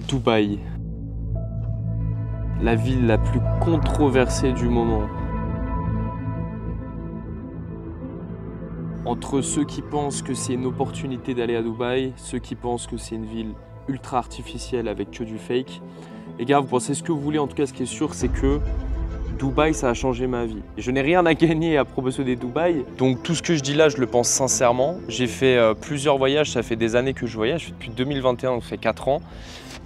Dubaï, la ville la plus controversée du moment. Entre ceux qui pensent que c'est une opportunité d'aller à Dubaï, ceux qui pensent que c'est une ville ultra artificielle avec que du fake. Les gars, vous pensez ce que vous voulez, en tout cas ce qui est sûr c'est que Dubaï, ça a changé ma vie. Je n'ai rien à gagner à promotionner Dubaï. Donc tout ce que je dis là, je le pense sincèrement. J'ai fait plusieurs voyages, ça fait des années que je voyage, depuis 2021, donc ça fait 4 ans.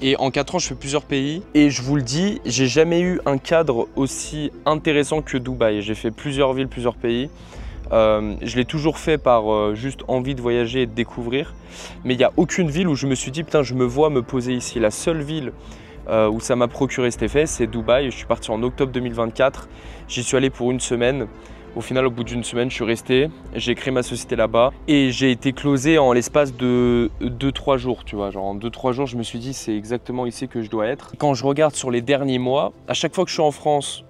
Et en 4 ans, je fais plusieurs pays. Et je vous le dis, j'ai jamais eu un cadre aussi intéressant que Dubaï. J'ai fait plusieurs villes, plusieurs pays. Je l'ai toujours fait par juste envie de voyager et de découvrir. Mais il n'y a aucune ville où je me suis dit, putain, je me vois me poser ici. La seule ville où ça m'a procuré cet effet, c'est Dubaï. Je suis parti en octobre 2024. J'y suis allé pour une semaine. Au final, au bout d'une semaine, je suis resté. J'ai créé ma société là-bas et j'ai été closé en l'espace de 2-3 jours. Tu vois, genre en 2-3 jours, je me suis dit, c'est exactement ici que je dois être. Quand je regarde sur les derniers mois, à chaque fois que je suis en France,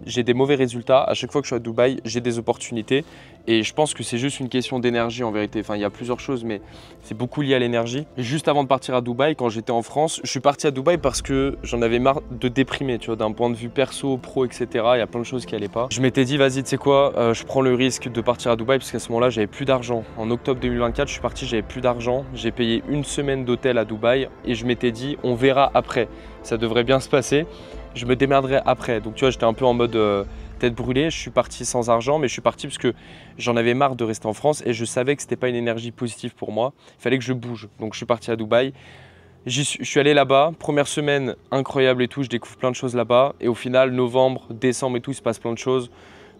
j'ai des mauvais résultats. À chaque fois que je suis à Dubaï, j'ai des opportunités. Et je pense que c'est juste une question d'énergie en vérité. Enfin, il y a plusieurs choses, mais c'est beaucoup lié à l'énergie. Juste avant de partir à Dubaï, quand j'étais en France, je suis parti à Dubaï parce que j'en avais marre de déprimer, tu vois, d'un point de vue perso, pro, etc. Il y a plein de choses qui n'allaient pas. Je m'étais dit, vas-y, tu sais quoi, je prends le risque de partir à Dubaï parce qu'à ce moment-là, j'avais plus d'argent. En octobre 2024, je suis parti, j'avais plus d'argent. J'ai payé une semaine d'hôtel à Dubaï et je m'étais dit, on verra après. Ça devrait bien se passer. Je me démerderai après. Donc tu vois, j'étais un peu en mode tête brûlée. Je suis parti sans argent, mais je suis parti parce que j'en avais marre de rester en France et je savais que c'était pas une énergie positive pour moi. Il fallait que je bouge. Donc je suis parti à Dubaï. Je suis allé là-bas. Première semaine incroyable et tout. Je découvre plein de choses là-bas. Et au final, novembre, décembre et tout, il se passe plein de choses.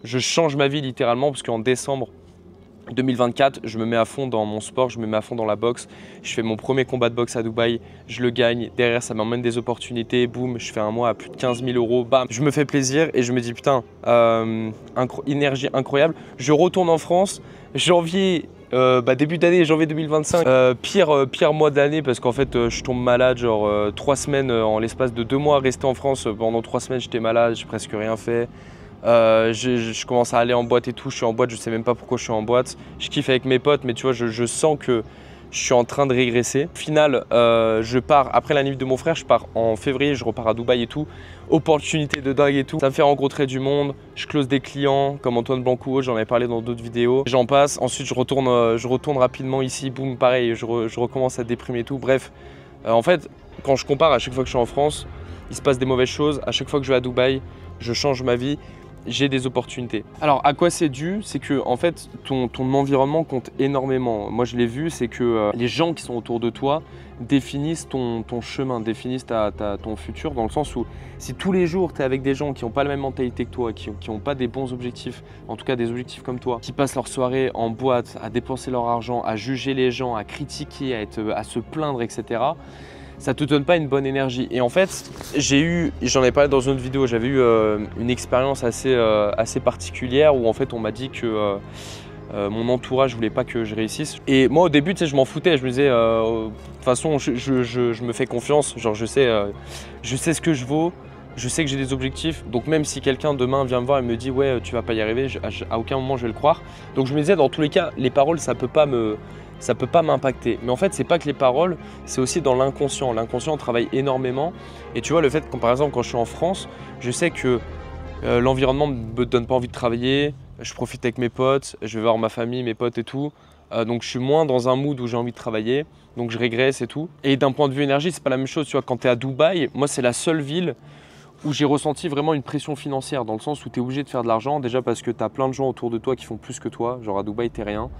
Je change ma vie littéralement parce qu'en décembre 2024, je me mets à fond dans mon sport, je me mets à fond dans la boxe. Je fais mon premier combat de boxe à Dubaï, je le gagne. Derrière, ça m'emmène des opportunités. Boum, je fais un mois à plus de 15 000 euros. Bam, je me fais plaisir et je me dis putain, énergie incroyable. Je retourne en France, janvier, début d'année, janvier 2025. Pire mois de l'année parce qu'en fait, je tombe malade, genre 3 semaines en l'espace de 2 mois. Resté en France, pendant 3 semaines, j'étais malade, j'ai presque rien fait. Je commence à aller en boîte et tout, je suis en boîte, je sais même pas pourquoi je suis en boîte. Je kiffe avec mes potes, mais tu vois, je sens que je suis en train de régresser. Au final, je pars, après la nuit de mon frère, je pars en février, je repars à Dubaï et tout. Opportunité de dingue et tout. Ça me fait rencontrer du monde, je close des clients comme Antoine Blanco, j'en avais parlé dans d'autres vidéos. J'en passe, ensuite je retourne rapidement ici, boum, pareil, je recommence à déprimer et tout. Bref, en fait, quand je compare à chaque fois que je suis en France, il se passe des mauvaises choses. À chaque fois que je vais à Dubaï, je change ma vie. J'ai des opportunités. Alors à quoi c'est dû? C'est que en fait ton environnement compte énormément. Moi je l'ai vu, c'est que les gens qui sont autour de toi définissent ton chemin, définissent ton futur, dans le sens où si tous les jours tu es avec des gens qui n'ont pas la même mentalité que toi, qui n'ont pas des bons objectifs, en tout cas des objectifs comme toi, qui passent leur soirée en boîte, à dépenser leur argent, à juger les gens, à critiquer, à se plaindre, etc., ça te donne pas une bonne énergie. Et en fait, j'en ai parlé dans une autre vidéo, j'avais eu une expérience assez particulière où en fait on m'a dit que mon entourage voulait pas que je réussisse. Et moi au début, tu sais, je m'en foutais, je me disais, de toute façon, je me fais confiance, genre je sais ce que je vaux, je sais que j'ai des objectifs, donc même si quelqu'un demain vient me voir et me dit ouais tu vas pas y arriver, à aucun moment je vais le croire. Donc je me disais dans tous les cas, les paroles ça peut pas m'impacter. Mais en fait, c'est pas que les paroles, c'est aussi dans l'inconscient. L'inconscient travaille énormément. Et tu vois, le fait que, par exemple, quand je suis en France, je sais que l'environnement ne me donne pas envie de travailler. Je profite avec mes potes, je vais voir ma famille, mes potes et tout. Donc je suis moins dans un mood où j'ai envie de travailler. Donc je régresse et tout. Et d'un point de vue énergie, c'est pas la même chose. Tu vois, quand tu es à Dubaï, moi, c'est la seule ville où j'ai ressenti vraiment une pression financière, dans le sens où tu es obligé de faire de l'argent, déjà parce que tu as plein de gens autour de toi qui font plus que toi. Genre à Dubaï, t'es rien.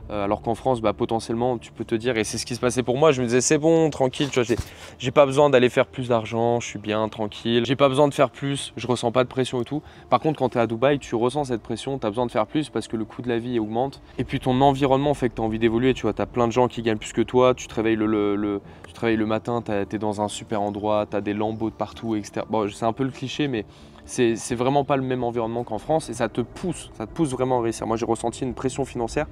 Alors qu'en France, potentiellement, tu peux te dire, et c'est ce qui se passait pour moi, je me disais c'est bon, tranquille, tu vois, j'ai pas besoin d'aller faire plus d'argent, je suis bien, tranquille, j'ai pas besoin de faire plus, je ressens pas de pression et tout. Par contre, quand tu es à Dubaï, tu ressens cette pression, tu as besoin de faire plus parce que le coût de la vie augmente. Et puis ton environnement fait que tu as envie d'évoluer, tu vois, tu as plein de gens qui gagnent plus que toi, tu te réveilles tu te réveilles le matin, tu es dans un super endroit, tu as des lambeaux de partout, etc. Bon, c'est un peu le cliché, mais c'est vraiment pas le même environnement qu'en France et ça te pousse vraiment à réussir. Moi, j'ai ressenti une pression financière.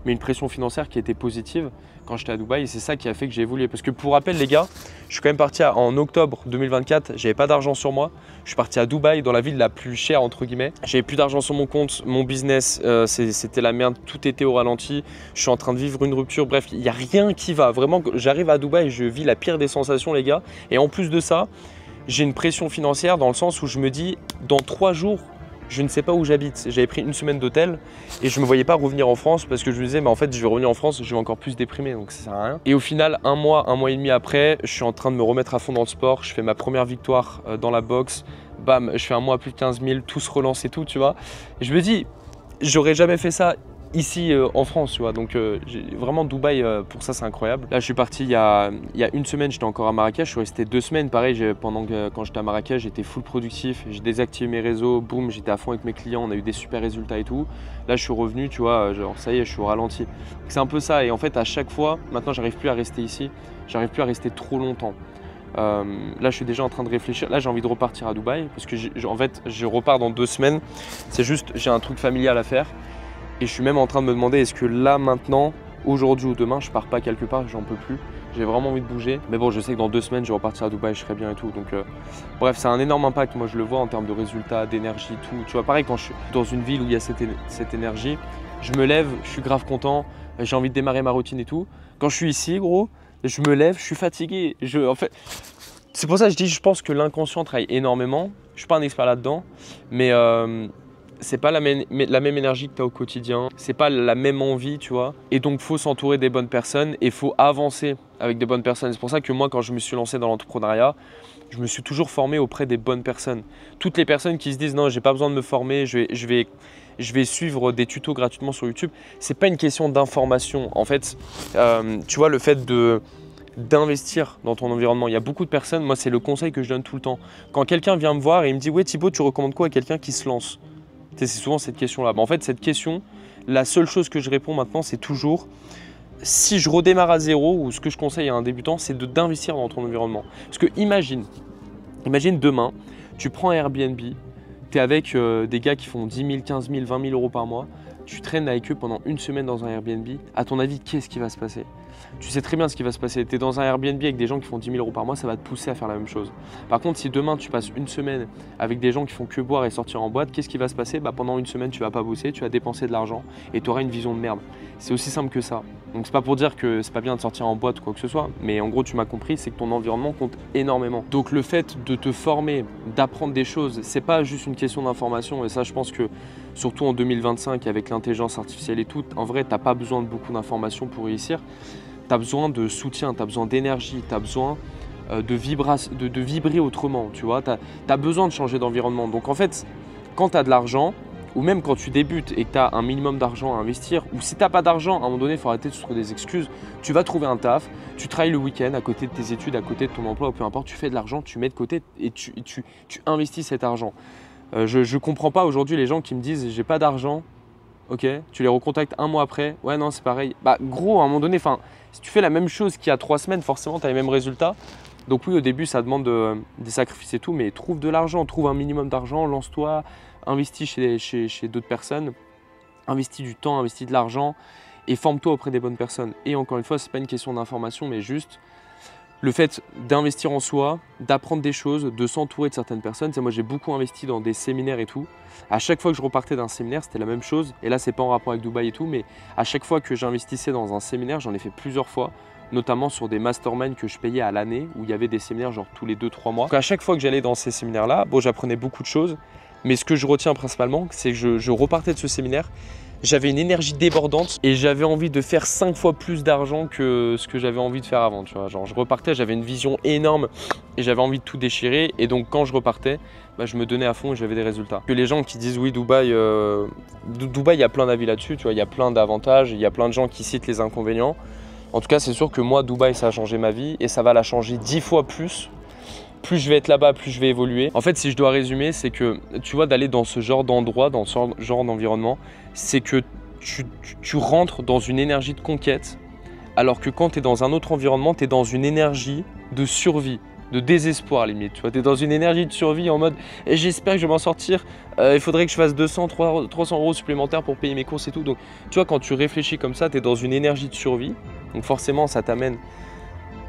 mais une pression financière qui était positive quand j'étais à Dubaï et c'est ça qui a fait que j'ai évolué. Parce que pour rappel les gars, je suis quand même parti en octobre 2024, j'avais pas d'argent sur moi, je suis parti à Dubaï dans la ville la plus chère entre guillemets, j'avais plus d'argent sur mon compte, mon business c'était la merde, tout était au ralenti, je suis en train de vivre une rupture, bref il n'y a rien qui va, vraiment j'arrive à Dubaï, je vis la pire des sensations les gars et en plus de ça, j'ai une pression financière dans le sens où je me dis dans 3 jours, je ne sais pas où j'habite. J'avais pris une semaine d'hôtel et je ne me voyais pas revenir en France parce que je me disais, mais en fait, je vais revenir en France, je vais encore plus déprimer, donc ça sert à rien. Et au final, un mois et demi après, je suis en train de me remettre à fond dans le sport. Je fais ma première victoire dans la boxe. Bam, je fais un mois à plus de 15 000, tout se relance et tout, tu vois. Et je me dis, j'aurais jamais fait ça ici en France, tu vois. Donc vraiment Dubaï, pour ça c'est incroyable. Là je suis parti il y a une semaine, j'étais encore à Marrakech, je suis resté 2 semaines. Pareil, quand j'étais à Marrakech, j'étais full productif, j'ai désactivé mes réseaux, boum, j'étais à fond avec mes clients, on a eu des super résultats et tout. Là je suis revenu, tu vois, genre ça y est, je suis au ralenti. C'est un peu ça et en fait à chaque fois, maintenant j'arrive plus à rester ici, j'arrive plus à rester trop longtemps. Là je suis déjà en train de réfléchir, là j'ai envie de repartir à Dubaï parce que en fait je repars dans 2 semaines, c'est juste j'ai un truc familial à faire. Et je suis même en train de me demander est-ce que là maintenant, aujourd'hui ou demain, je pars pas quelque part, j'en peux plus. J'ai vraiment envie de bouger. Mais bon, je sais que dans 2 semaines, je vais repartir à Dubaï, je serai bien et tout. Donc bref, c'est un énorme impact. Moi, je le vois en termes de résultats, d'énergie, tout. Tu vois, pareil, quand je suis dans une ville où il y a cette énergie, je me lève, je suis grave content, j'ai envie de démarrer ma routine et tout. Quand je suis ici, gros, je me lève, je suis fatigué. En fait, c'est pour ça que je dis, je pense que l'inconscient travaille énormément. Je suis pas un expert là-dedans, mais c'est pas la même énergie que tu as au quotidien, c'est pas la même envie, tu vois. Et donc, faut s'entourer des bonnes personnes et faut avancer avec des bonnes personnes. C'est pour ça que moi, quand je me suis lancé dans l'entrepreneuriat, je me suis toujours formé auprès des bonnes personnes. Toutes les personnes qui se disent non, j'ai pas besoin de me former, je vais suivre des tutos gratuitement sur YouTube, c'est pas une question d'information. En fait, tu vois, le fait d'investir dans ton environnement. Il y a beaucoup de personnes, moi c'est le conseil que je donne tout le temps. Quand quelqu'un vient me voir et il me dit ouais Thibaut, tu recommandes quoi à quelqu'un qui se lance? C'est souvent cette question-là. En fait, cette question, la seule chose que je réponds maintenant, c'est toujours si je redémarre à zéro ou ce que je conseille à un débutant, c'est d'investir dans ton environnement. Parce que imagine demain, tu prends un Airbnb, tu es avec des gars qui font 10 000, 15 000, 20 000 euros par mois, tu traînes avec eux pendant une semaine dans un Airbnb. À ton avis, qu'est-ce qui va se passer? Tu sais très bien ce qui va se passer. Tu es dans un Airbnb avec des gens qui font 10 000 euros par mois, ça va te pousser à faire la même chose. Par contre, si demain tu passes une semaine avec des gens qui font que boire et sortir en boîte, qu'est-ce qui va se passer? Pendant une semaine, tu vas pas bosser, tu vas dépenser de l'argent et tu auras une vision de merde. C'est aussi simple que ça. Donc c'est pas pour dire que c'est pas bien de sortir en boîte ou quoi que ce soit, mais en gros tu m'as compris, c'est que ton environnement compte énormément. Donc le fait de te former, d'apprendre des choses, c'est pas juste une question d'information et ça je pense que surtout en 2025 avec l'intelligence artificielle et tout, en vrai t'as pas besoin de beaucoup d'informations pour réussir. Tu as besoin de soutien, tu as besoin d'énergie, tu as besoin de vibrer autrement, tu vois. Tu as besoin de changer d'environnement. Donc en fait, quand tu as de l'argent, ou même quand tu débutes et que tu as un minimum d'argent à investir, ou si tu n'as pas d'argent, à un moment donné, il faut arrêter de se trouver des excuses, tu vas trouver un taf, tu travailles le week-end à côté de tes études, à côté de ton emploi, ou peu importe, tu fais de l'argent, tu mets de côté et tu investis cet argent. Je ne comprends pas aujourd'hui les gens qui me disent « j'ai pas d'argent ». Ok, tu les recontactes un mois après, ouais non c'est pareil. Gros, à un moment donné, si tu fais la même chose qu'il y a 3 semaines, forcément tu as les mêmes résultats. Donc oui, au début ça demande des sacrifices et tout, mais trouve de l'argent, trouve un minimum d'argent, lance-toi, investis chez d'autres personnes, investis du temps, investis de l'argent et forme-toi auprès des bonnes personnes. Et encore une fois, c'est pas une question d'information, mais juste le fait d'investir en soi, d'apprendre des choses, de s'entourer de certaines personnes. Moi, j'ai beaucoup investi dans des séminaires et tout. À chaque fois que je repartais d'un séminaire, c'était la même chose. Et là, c'est pas en rapport avec Dubaï et tout, mais à chaque fois que j'investissais dans un séminaire, j'en ai fait plusieurs fois, notamment sur des masterminds que je payais à l'année, où il y avait des séminaires genre tous les 2-3 mois. Donc, à chaque fois que j'allais dans ces séminaires-là, j'apprenais beaucoup de choses. Mais ce que je retiens principalement, c'est que je repartais de ce séminaire, j'avais une énergie débordante et j'avais envie de faire 5 fois plus d'argent que ce que j'avais envie de faire avant. Tu vois. Genre, je repartais, j'avais une vision énorme et j'avais envie de tout déchirer. Et donc quand je repartais, je me donnais à fond et j'avais des résultats. Que les gens qui disent oui, Dubaï, Dubaï, il y a plein d'avis là-dessus, tu vois, il y a plein d'avantages, il y a plein de gens qui citent les inconvénients. En tout cas, c'est sûr que moi, Dubaï, ça a changé ma vie et ça va la changer 10 fois plus. Plus je vais être là-bas, plus je vais évoluer. En fait, si je dois résumer, c'est que tu vois, d'aller dans ce genre d'endroit, dans ce genre d'environnement, c'est que tu rentres dans une énergie de conquête, alors que quand tu es dans un autre environnement, tu es dans une énergie de survie. désespoir limite. Tu vois, tu es dans une énergie de survie en mode et j'espère que je vais m'en sortir. Il faudrait que je fasse 200, 300 euros supplémentaires pour payer mes courses et tout. Donc tu vois, quand tu réfléchis comme ça, tu es dans une énergie de survie. Donc forcément, ça t'amène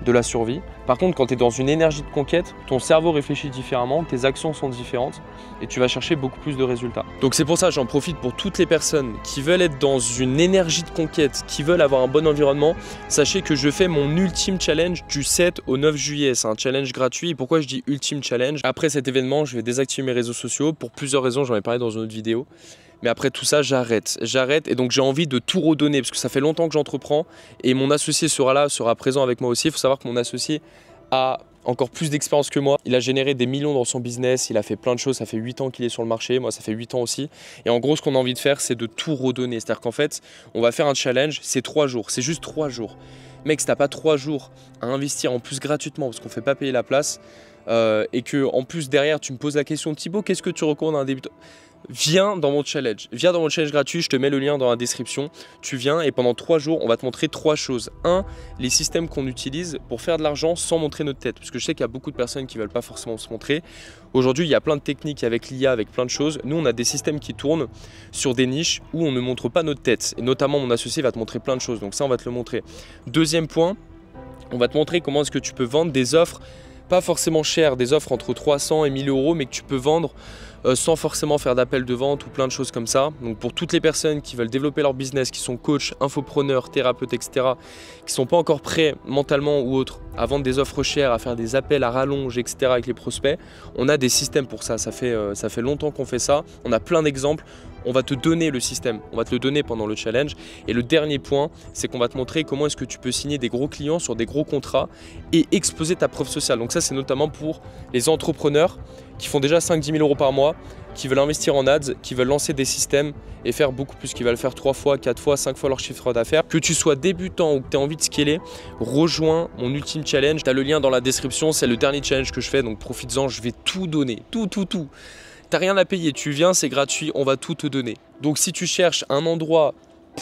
de la survie. Par contre, quand tu es dans une énergie de conquête, ton cerveau réfléchit différemment, tes actions sont différentes et tu vas chercher beaucoup plus de résultats. Donc c'est pour ça, j'en profite pour toutes les personnes qui veulent être dans une énergie de conquête, qui veulent avoir un bon environnement. Sachez que je fais mon ultime challenge du 7 au 9 juillet. C'est un challenge gratuit. Et pourquoi je dis ultime challenge? Après cet événement, je vais désactiver mes réseaux sociaux pour plusieurs raisons, j'en ai parlé dans une autre vidéo. Mais après tout ça, j'arrête et donc j'ai envie de tout redonner parce que ça fait longtemps que j'entreprends et mon associé sera là, sera présent avec moi aussi. Il faut savoir que mon associé a encore plus d'expérience que moi. Il a généré des millions dans son business, il a fait plein de choses, ça fait 8 ans qu'il est sur le marché, moi ça fait 8 ans aussi. Et en gros, ce qu'on a envie de faire, c'est de tout redonner. C'est-à-dire qu'en fait, on va faire un challenge, c'est 3 jours, c'est juste 3 jours. Mec, si t'as pas 3 jours à investir en plus gratuitement parce qu'on ne fait pas payer la place et que en plus derrière, tu me poses la question, Thibaut, qu'est-ce que tu recommandes à un débutant ? Viens dans mon challenge, gratuit, je te mets le lien dans la description. Tu viens et pendant 3 jours, on va te montrer 3 choses. 1, les systèmes qu'on utilise pour faire de l'argent sans montrer notre tête. Parce que je sais qu'il y a beaucoup de personnes qui ne veulent pas forcément se montrer. Aujourd'hui, il y a plein de techniques avec l'IA, avec plein de choses. Nous, on a des systèmes qui tournent sur des niches où on ne montre pas notre tête. Et notamment, mon associé va te montrer plein de choses. Donc ça, on va te le montrer. Deuxième point, on va te montrer comment est-ce que tu peux vendre des offres pas forcément chères, des offres entre 300 et 1000 euros, mais que tu peux vendre sans forcément faire d'appel de vente ou plein de choses comme ça. Donc pour toutes les personnes qui veulent développer leur business, qui sont coachs, infopreneurs, thérapeutes, etc., qui ne sont pas encore prêts mentalement ou autres à vendre des offres chères, à faire des appels à rallonge, etc. avec les prospects, on a des systèmes pour ça. Ça fait longtemps qu'on fait ça. On a plein d'exemples. On va te donner le système, on va te le donner pendant le challenge. Et le dernier point, c'est qu'on va te montrer comment est-ce que tu peux signer des gros clients sur des gros contrats et exposer ta preuve sociale. Donc ça, c'est notamment pour les entrepreneurs qui font déjà 5-10 000 euros par mois, qui veulent investir en ads, qui veulent lancer des systèmes et faire beaucoup plus, qui veulent faire 3 fois, 4 fois, 5 fois leur chiffre d'affaires. Que tu sois débutant ou que tu aies envie de scaler, rejoins mon ultime challenge. Tu as le lien dans la description, c'est le dernier challenge que je fais, donc profites-en, je vais tout donner, tout. T'as rien à payer, tu viens, c'est gratuit, on va tout te donner. Donc si tu cherches un endroit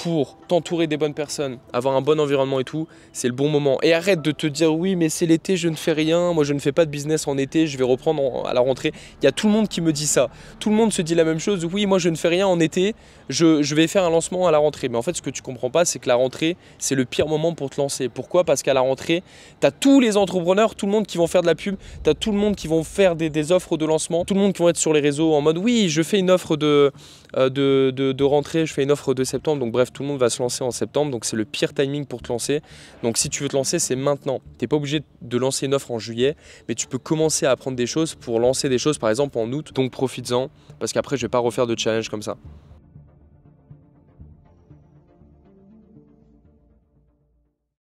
pour t'entourer des bonnes personnes, avoir un bon environnement et tout, c'est le bon moment. Et arrête de te dire oui mais c'est l'été, je ne fais rien, moi je ne fais pas de business en été, je vais reprendre à la rentrée. Il y a tout le monde qui me dit ça. Tout le monde se dit la même chose, oui moi je ne fais rien en été, je vais faire un lancement à la rentrée. Mais en fait ce que tu comprends pas, c'est que la rentrée, c'est le pire moment pour te lancer. Pourquoi? Parce qu'à la rentrée, tu as tous les entrepreneurs, tout le monde qui vont faire de la pub, tu as tout le monde qui vont faire des offres de lancement, tout le monde qui vont être sur les réseaux en mode oui je fais une offre de rentrée, je fais une offre de septembre, donc bref tout le monde va se lancer en septembre, donc c'est le pire timing pour te lancer. Donc si tu veux te lancer, c'est maintenant. Tu n'es pas obligé de lancer une offre en juillet, mais tu peux commencer à apprendre des choses pour lancer des choses par exemple en août, donc profites-en parce qu'après je vais pas refaire de challenge comme ça.